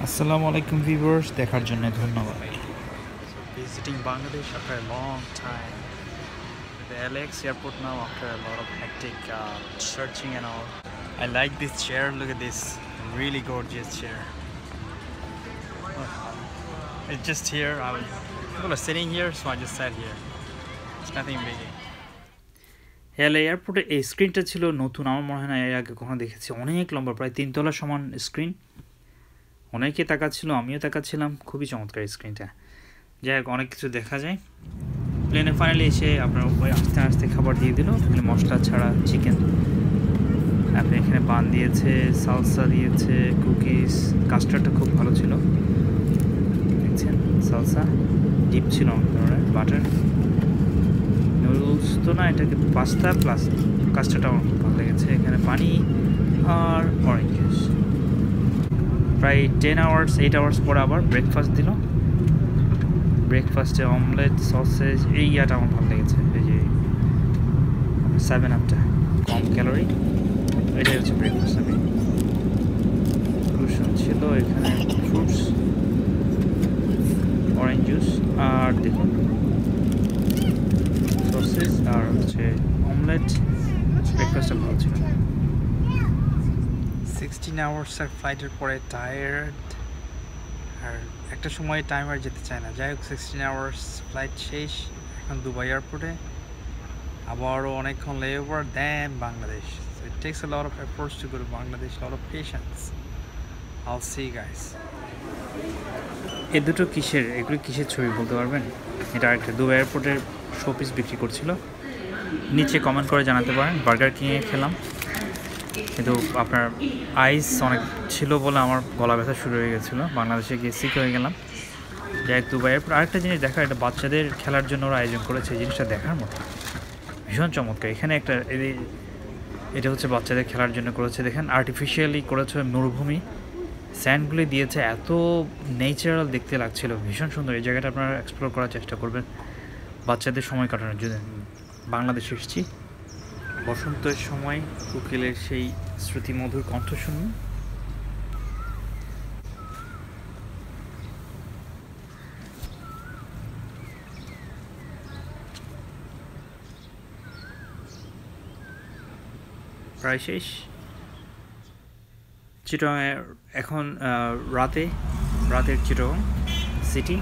আসসালামু আলাইকুম ভিউয়ার্স, দেখার জন্য ধন্যবাদ। So visiting Bangladesh after a long time. The LX airport now after a lot of hectic searching and all. I like this chair. Look at this really gorgeous chair. It's just here. People are sitting here, so I just sat here. It's nothing big. এল এয়ারপোর্টে এই স্ক্রিনটা ছিল নতুন, আমার মনে হয় না এর আগে কখনো দেখেছি। অনেক লম্বা, প্রায় 3 তলা সমান স্ক্রিন। অনেকে তাকাচ্ছিল, আমিও তাকাচ্ছিলাম। খুবই চমৎকার স্ক্রিনটা। যাই হোক, অনেক কিছু দেখা যায়। প্লেনে ফাইনালি এসে আপনার আস্তে আস্তে খাবার দিয়ে দিল, এখানে মশলা ছাড়া চিকেন। আপনি এখানে পান দিয়েছে, সালসা দিয়েছে, কুকিজ, কাস্টার্ডটা খুব ভালো ছিল। দেখছেন, সালসা ডিপ ছিল অনেক ধরনের, বাটার, নুডলস তো না, এটাকে পাস্তা প্লাস কাস্টার্ডটা আমার খুব ভালো লেগেছে। এখানে পানি আর অরেঞ্জ জুস। প্রায় 8 আওয়ার্স পরে আবার ব্রেকফাস্ট দিল। ব্রেকফাস্টে অমলেট, সসেজ, এই ইয়াটা আমার ভালো লেগেছে। এই যে 7 আপটা কম ক্যালোরি, এটাই হচ্ছে ব্রেকফাস্ট। আমি কুশন ছিল এখানে, ফ্রুটস, অরেঞ্জ জুস, আর দেখুন সসেজ আর হচ্ছে অমলেট। ব্রেকফাস্টটা ভালো ছিল। 16 hours আর ফ্লাইটের পরে টায়ার্ড, আর একটা সময় টাইম আর যেতে চায় না। যাই হোক, 16 hours ফ্লাইট শেষ। এখন দুবাই এয়ারপোর্টে আবারও অনেকক্ষণ layover, then Bangladesh. So it takes a lot of efforts to go to Bangladesh, a lot of patience. I'll see you guys. এ দুটো কিসের, এগুলো কিসের ছবি বলতে পারবেন? এটা একটা দুবাই এয়ারপোর্টের শোপিস বিক্রি করছিল। নিচে কমেন্ট করে জানাতে পারেন। বার্গার কিংয়ে খেলাম, কিন্তু আপনার আইস অনেক ছিল বলে আমার গলা ব্যথা শুরু হয়ে গেছিলো। বাংলাদেশে গিয়ে সিক হয়ে গেলাম। যাই হোক, দুবাই এয়ারপোর্ট আরেকটা জিনিস দেখা, এটা বাচ্চাদের খেলার জন্য ওরা আয়োজন করেছে। এই জিনিসটা দেখার মতো, ভীষণ চমৎকার। এখানে একটা এটা হচ্ছে বাচ্চাদের খেলার জন্য করেছে। দেখেন, আর্টিফিশিয়ালি করেছে মরুভূমি, স্যান্ডগুলি দিয়েছে, এত নেচারাল দেখতে লাগছিল, ভীষণ সুন্দর। এই জায়গাটা আপনারা এক্সপ্লোর করার চেষ্টা করবেন বাচ্চাদের সময় কাটানোর জন্য। বাংলাদেশে এসেছি, বসন্তের সময় কোকিলের সেই শ্রুতিমধুর কণ্ঠ শুনুন। প্রায় শেষ। চিটংয়ে এখন রাতের চিটং সিটি।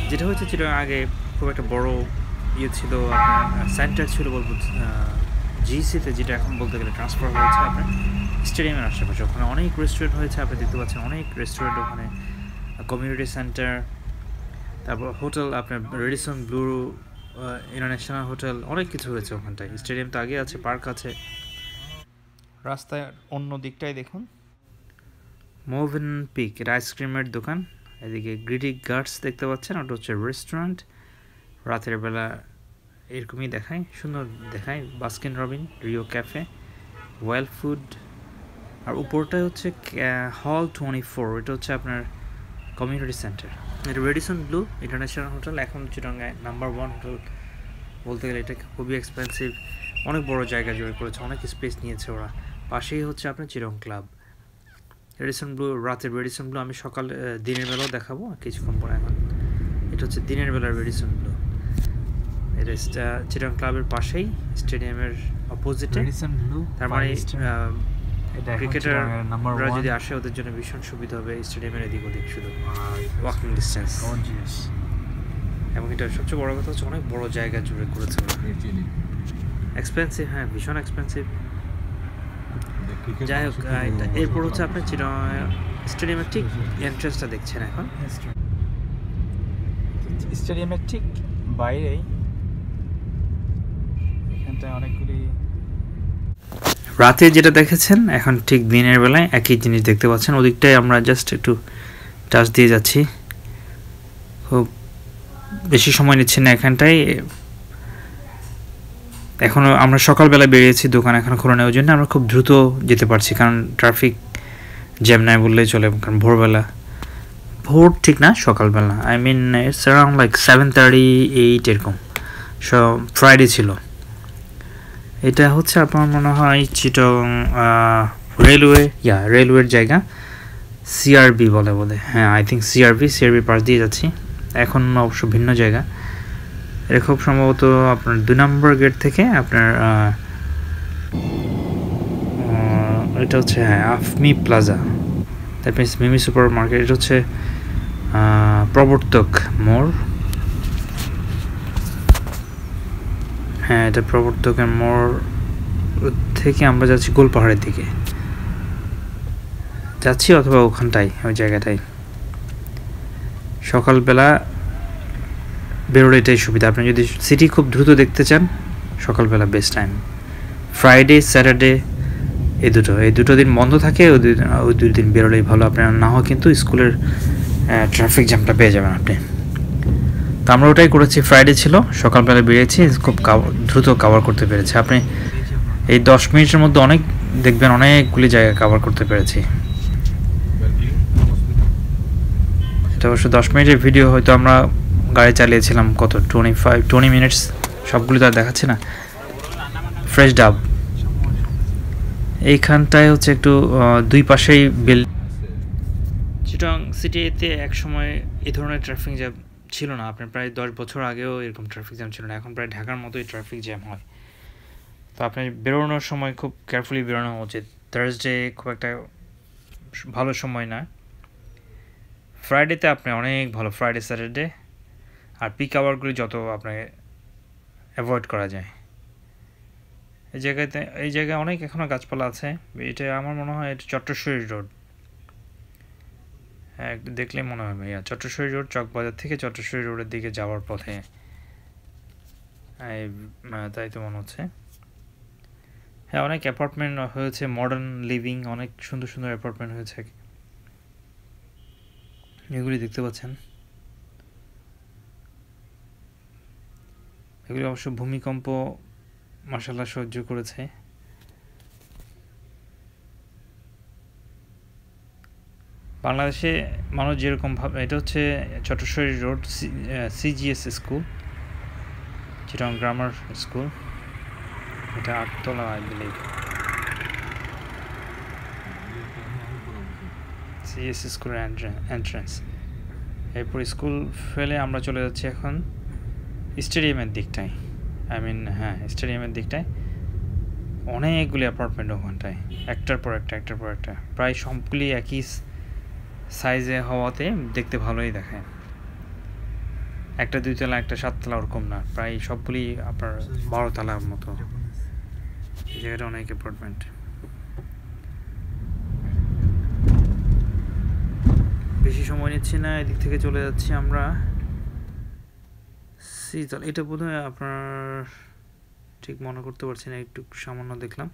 যেটা হচ্ছে চিটং আগে খুব একটা বড় ইয়ে ছিল, আপনার সেন্টার ছিল বলবো জিসিতে, যেটা এখন বলতে গেলে ট্রান্সফার হয়েছে আপনার স্টেডিয়ামের আশেপাশে। ওখানে অনেক রেস্টুরেন্ট হয়েছে, আপনি দেখতে পাচ্ছেন অনেক রেস্টুরেন্ট ওখানে, কমিউনিটি সেন্টার, তারপর হোটেল, আপনার রেডিসন ব্লু ইন্টারন্যাশনাল হোটেল, অনেক কিছু হয়েছে ওখানটায়। স্টেডিয়াম তো আগে আছে, পার্ক আছে। রাস্তায় অন্য দিকটাই দেখুন, মোভেন পিক, এটা আইসক্রিমের দোকান। এদিকে গ্রিডি গার্ডস দেখতে পাচ্ছেন, ওটা হচ্ছে রেস্টুরেন্ট। রাতের বেলা এরকমই দেখায়, সুন্দর দেখায়। Baskin Robin, Rio cafe, well food. আর উপরটাই হচ্ছে হল 24, এটা হচ্ছে আপনার কমিউনিটি সেন্টার। এটা রেডিসন ব্লু ইন্টারন্যাশনাল হোটেল, এখন চিটাগাং নাম্বার 1 হোটেল বলতে গেলে। এটা খুবই এক্সপেন্সিভ, অনেক বড় জায়গা জুড়ে করেছে, অনেক স্পেস নিয়েছে ওরা। পাশেই হচ্ছে আপনার চিটাগাং ক্লাব। রেডিসন ব্লু, রাতের রেডিসন ব্লু আমি দিনের বেলাও দেখাবো কিছুক্ষণ পরে। এখন এটা হচ্ছে দিনের বেলার রেডিসন ব্লু। এটা চিটাগাং ক্লাবের পাশেই, স্টেডিয়ামের অপোজিটে। তার মানে ক্রিকেটাররা যদি আসে, ওদের জন্য ভীষণ সুবিধা হবে। স্টেডিয়ামের এদিক ওদিক শুধু ওয়াকিং ডিস্টেন্স। এবং এটা সবচেয়ে বড় কথা হচ্ছে অনেক বড় জায়গা জুড়ে করেছে ওরা। এক্সপেন্সিভ, হ্যাঁ ভীষণ এক্সপেন্সিভ। যাই হোক, এরপর হচ্ছে আপনার চিটাগাং স্টেডিয়ামের ঠিক এন্ট্রান্সটা দেখছেন এখন। স্টেডিয়ামের ঠিক বাইরেই এখানটায় অনেকগুলি। রাতে যেটা দেখেছেন, এখন ঠিক দিনের বেলায় একই জিনিস দেখতে পাচ্ছেন। ওদিকটায় আমরা জাস্ট একটু টাচ দিয়ে যাচ্ছি, খুব বেশি সময় নিচ্ছি না এখানটায়। এখনও আমরা সকালবেলা বেরিয়েছি, দোকান এখনও খোলা নেই, ওই জন্য আমরা খুব দ্রুত যেতে পারছি, কারণ ট্রাফিক জ্যাম নাই বললেই চলে। কারণ ভোর ঠিক না, সকালবেলা, I mean it's around like 7:38 এরকম। ফ্রাইডে ছিল। এটা হচ্ছে আপনার মনে হয় চিটাগাং রেলওয়ের জায়গা। সিআরবি বলে বলে, হ্যাঁ আই থিঙ্ক সিআরবি পাশ দিয়ে যাচ্ছি এখন, অবশ্য ভিন্ন জায়গা। এটা খুব সম্ভবত আপনার 2 নম্বর গেট থেকে আপনার এটা হচ্ছে হ্যাঁ Afmi plaza, that means Mimi super market. এটা হচ্ছে প্রবর্তক মোড়, হ্যাঁ এটা প্রবর্তকের মোড় থেকে আমরা যাচ্ছি গোলপাহাড়ের দিকে যাচ্ছি, অথবা ওখানটাই ওই জায়গাটাই। সকালবেলা বেরোলে এটাই সুবিধা। আপনি যদি সিটি খুব দ্রুত দেখতে চান সকালবেলা বেস্ট টাইম। ফ্রাইডে স্যাটারডে এই দুটো দিন বন্ধ থাকে, ওই 2 দিন বেরোলেই ভালো। আপনার না হয় কিন্তু স্কুলের ট্রাফিক জ্যামটা পেয়ে যাবেন আপনি। তো আমরা ওটাই করেছি, ফ্রাইডে ছিল, সকালবেলা বেরিয়েছি, খুব দ্রুত কভার করতে পেরেছি। আপনি এই 10 মিনিটের মধ্যে দেখবেন অনেকগুলি জায়গা কভার করতে পেরেছি। এটা অবশ্য 10 মিনিটের ভিডিও, হয়তো আমরা গাড়ি চালিয়েছিলাম কত 20 মিনিটস, সবগুলি তো আর দেখাচ্ছে না। ফ্রেশ ডাব এইখানটায় হচ্ছে একটু 2 পাশেই চিটাগং সিটিতে এক সময় এই ধরনের ট্রাফিক জ্যাম ছিল না। আপনার প্রায় 10 বছর আগেও এরকম ট্রাফিক জ্যাম ছিল না। এখন প্রায় ঢাকার মতোই ট্রাফিক জ্যাম হয়। তো আপনি বেরোনোর সময় খুব কেয়ারফুলি বেরোনো উচিত। থার্সডে খুব একটা ভালো সময় না, ফ্রাইডেতে আপনি অনেক ভালো, ফ্রাইডে স্যাটারডে আর পিক আওয়ারগুলি যত আপনাকে অ্যাভয়েড করা যায়। এই জায়গায় অনেক এখনও গাছপালা আছে। এটা আমার মনে হয় এটা চট্টশ্বরী রোড, হ্যাঁ দেখলে মনে হয় ভাইয়া চট্টশ্বরী রোড, চকবাজার থেকে চট্টশ্বরী রোডের দিকে যাওয়ার পথে, তাই তো মনে হচ্ছে। হ্যাঁ অনেক অ্যাপার্টমেন্ট হয়েছে, মডার্ন লিভিং, অনেক সুন্দর সুন্দর অ্যাপার্টমেন্ট হয়েছে, এগুলি দেখতে পাচ্ছেন। এগুলি অবশ্য ভূমিকম্প মাশাআল্লাহ সহ্য করেছে। বাংলাদেশে মানুষ যেরকম ভাবে, এটা হচ্ছে Chatteshwari road, CGS school, Chittagong grammar school, এটা 8 তলা আই বিলিভ। সিজিএস স্কুলের এন্ট্রান্স। এরপর স্কুল ফেলে আমরা চলে যাচ্ছি এখন স্টেডিয়ামের দিকটায়, হ্যাঁ স্টেডিয়ামের দিকটায় অনেকগুলি অ্যাপার্টমেন্ট ওখানটায়, একটার পর একটা, প্রায় সবগুলি একই সাইজে হওয়াতে দেখতে ভালোই দেখায়। একটা 2 তলা, একটা 7 তলা, ওরকম না, প্রায় সবগুলি আপনার 12 তলার মতো। এই জায়গাটা অনেক অ্যাপার্টমেন্ট। বেশি সময় নিচ্ছি না, এদিক থেকে চলে যাচ্ছি আমরা শীতল। এটা বোধহয় আপনার ঠিক মনে করতে পারছি না, একটু সামান্য দেখলাম।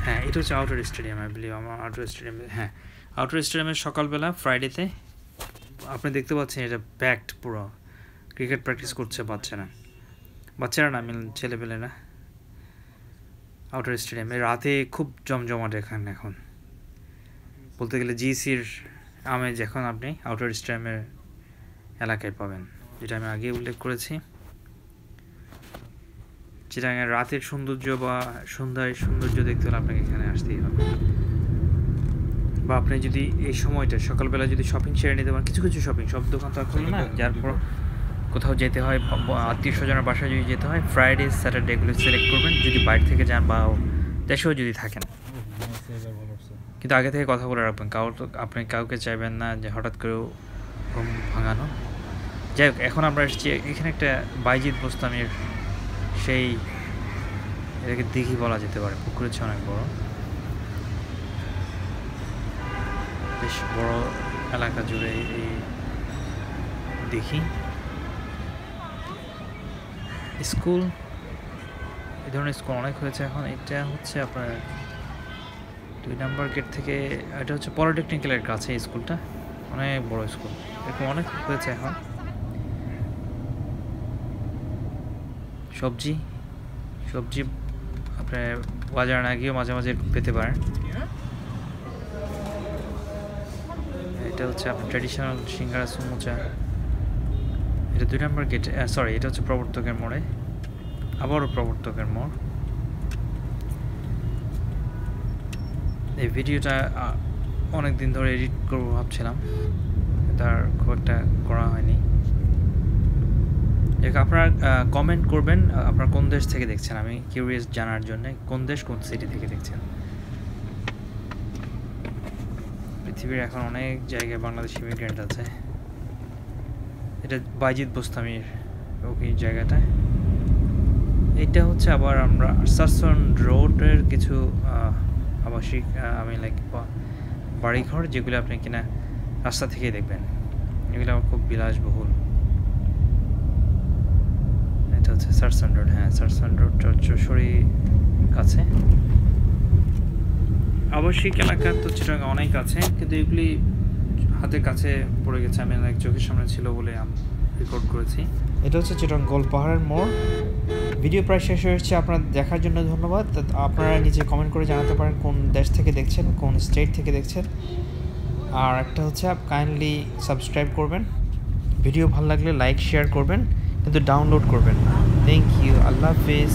হ্যাঁ এটা হচ্ছে আউটার স্টেডিয়াম, আই বিলিভ। আমার আউটার স্টেডিয়াম, হ্যাঁ আউটার স্টেডিয়ামের সকালবেলা ফ্রাইডেতে আপনি দেখতে পাচ্ছেন এটা প্যাকড পুরো, ক্রিকেট প্র্যাকটিস করছে বাচ্চারা না, ছেলেপেলেরা আউটার স্টেডিয়ামে। রাতে খুব জমজমাট এখানে, এখন বলতে গেলে জিসির আমেজ এখন আপনি আউটার স্টেডিয়ামের এলাকায় পাবেন, যেটা আমি আগে উল্লেখ করেছি। চিটাগাংয়ের রাতের সৌন্দর্য বা সন্ধ্যায় সৌন্দর্য দেখতে হলে আপনাকে এখানে আসতেই হবে। বা আপনি যদি এই সময়টা সকালবেলা যদি শপিং সেরে নিতে পারেন, কিছু শপিং, সব দোকান তো আর খোলে না, যার পর কোথাও যেতে হয়, আত্মীয় স্বজনের বাসায় যদি যেতে হয়, ফ্রাইডে স্যাটারডে এগুলো সিলেক্ট করবেন যদি বাইরে থেকে যান বা দেশেও যদি থাকেন। কিন্তু আগে থেকে কথা বলে রাখবেন, আপনি কাউকে চাইবেন না যে হঠাৎ করে ঘুম ভাঙানো। যাই হোক, এখন আমরা এসেছি এখানে একটা বাইজিদ বোস্তামির সেই, এটাকে দিঘি বলা যেতে পারে, পুকুরের চেয়ে অনেক বড়, বেশ বড় এলাকা জুড়ে এই দিঘি। স্কুল, এই ধরনের স্কুল অনেক হয়েছে এখন। এটা হচ্ছে আপনার 2 নম্বর গেট থেকে, এটা হচ্ছে পলিটেকনিক্যালের কাছে এই স্কুলটা, অনেক বড় স্কুল, এরকম অনেক হয়েছে এখন। সবজি আপনার বাজার না গিয়েও মাঝে মাঝে পেতে পারেন। এটা হচ্ছে আপনার ট্র্যাডিশনাল সিঙ্গারা সমুচা। এটা 2 নম্বর গেট, সরি এটা হচ্ছে প্রবর্তকের মোড়ে, আবারও প্রবর্তকের মোড়। এই ভিডিওটা অনেক দিন ধরে এডিট করবো ভাবছিলাম, তার খুব একটা করা হয়নি। আপনারা কমেন্ট করবেন আপনারা কোন দেশ থেকে দেখছেন, আমি কিউরিয়াস জানার জন্য কোন দেশ কোন সিটি থেকে দেখছেন। পৃথিবীর এখন অনেক জায়গায় বাংলাদেশি ইমিগ্রেন্ট আছে। এটা বাইজিদ বোস্তামির ওই জায়গাটায়। এটা হচ্ছে আবার আমরা সারসন রোডের কিছু আবাসিক লাইক বাড়িঘর, যেগুলো আপনি কিনা রাস্তা থেকেই দেখবেন, এগুলো আমার খুব বিলাসবহুল। এটা হচ্ছে সারসন রোড, হ্যাঁ সারসন রোড চৌচুরী কাছে। আবাসিক এলাকা তো চিটাগাং অনেক আছে, কিন্তু এগুলি হাতের কাছে পড়ে গেছে, আমি লাইক চোখের সামনে ছিল বলে আমি রেকর্ড করেছি। এটা হচ্ছে চিটাগাং গোলপাহাড়ের মোড়। ভিডিও প্রায় শেষ হয়েছে, আপনার দেখার জন্য ধন্যবাদ। আপনারা নিচে কমেন্ট করে জানাতে পারেন কোন দেশ থেকে দেখছেন, কোন স্টেট থেকে দেখছেন। আর একটা হচ্ছে কাইন্ডলি সাবস্ক্রাইব করবেন, ভিডিও ভালো লাগলে লাইক শেয়ার করবেন, কিন্তু ডাউনলোড করবেন না। থ্যাংক ইউ, আল্লাহ হাফিজ।